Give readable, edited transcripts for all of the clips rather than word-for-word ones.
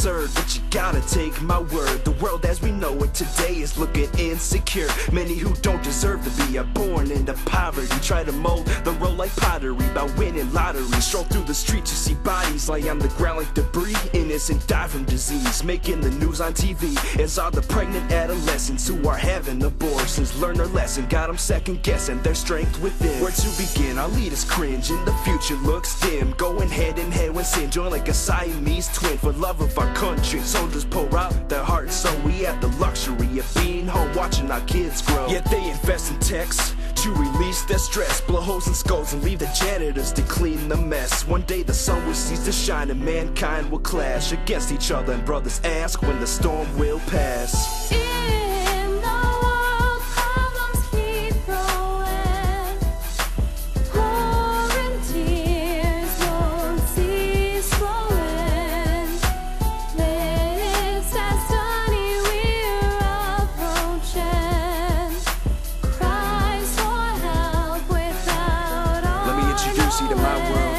absurd, but you gotta take my word. The world as we know it today is looking insecure. Many who don't deserve to be are born into poverty. Try to mold the road like pottery by winning lottery. Stroll through the streets, you see bodies lay on the ground like debris. Innocent die from disease, making the news on TV. As all the pregnant adolescents who are having abortions learn their lesson, got them second guessing their strength within. Where to begin? Our leaders cringe and the future looks dim. Going head in hand with sin, join like a Siamese twin. For love of our country, soldiers pour out their hearts, so we have the luxury of being home watching our kids grow. Yet they invest in texts to release their stress, blow holes in skulls and leave the janitors to clean the mess. One day the sun will cease to shine and mankind will clash against each other, and brothers ask when the storm will pass. To my world.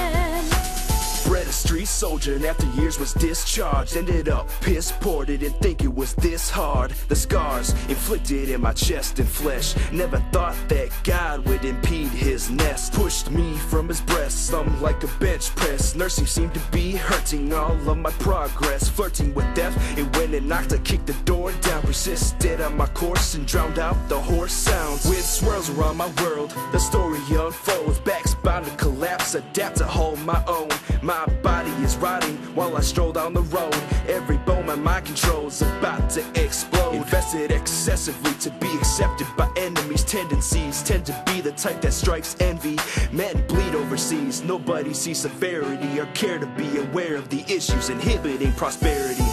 Bred a street soldier and after years was discharged. Ended up piss poor, didn't think it was this hard. The scars inflicted in my chest and flesh, never thought that God would impede his nest. Pushed me from his breast, some like a bench press. Nursing seemed to be hurting all of my progress. Flirting with death, it went and knocked, I kicked the door down. Persisted on my course and drowned out the hoarse sounds. With swirls around my world, the story unfolds. Back's bound to collapse, adapt to hold my own. My body is rotting while I stroll down the road. Every bone my mind controls about to explode. Invested excessively to be accepted by enemies. Tendencies tend to be the type that strikes envy. Men bleed overseas, nobody sees severity or care to be aware of the issues inhibiting prosperity.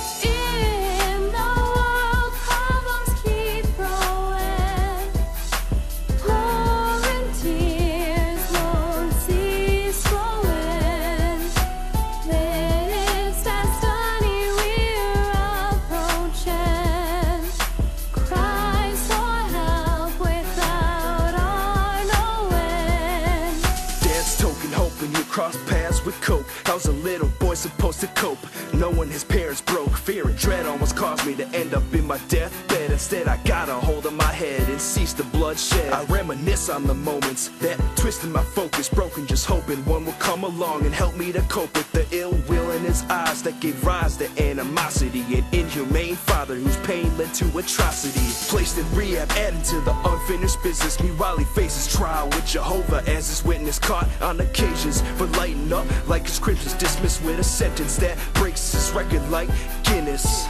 Cross paths with coke. How's a little boy supposed to cope, knowing his parents broke? Fear and dread almost caused me to end up in my deathbed. Instead I got a hold of my head and ceased the bloodshed. I reminisce on the moments that twisted my focus, broken just hoping one will come along and help me to cope with the ill will in his eyes that gave rise to animosity. An inhumane father whose pain led to atrocity. Placed in rehab, adding to the unfinished business. Meanwhile he faces trial with Jehovah as his witness, caught on occasions for lighting up like his crimes, dismissed with a sentence that breaks his record like Guinness.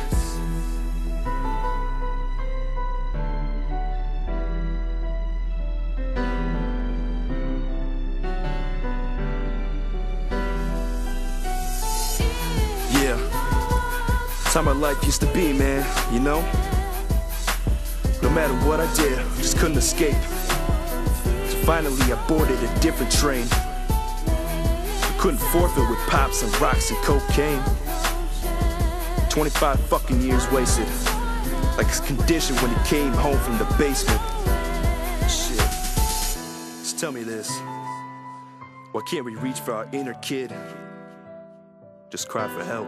Yeah, that's how my life used to be, man, you know? No matter what I did, I just couldn't escape. So finally I boarded a different train. Couldn't forfeit with pops and rocks and cocaine. 25 fucking years wasted, like his condition when he came home from the basement. Shit. Just tell me this. Why can't we reach for our inner kid? Just cry for help.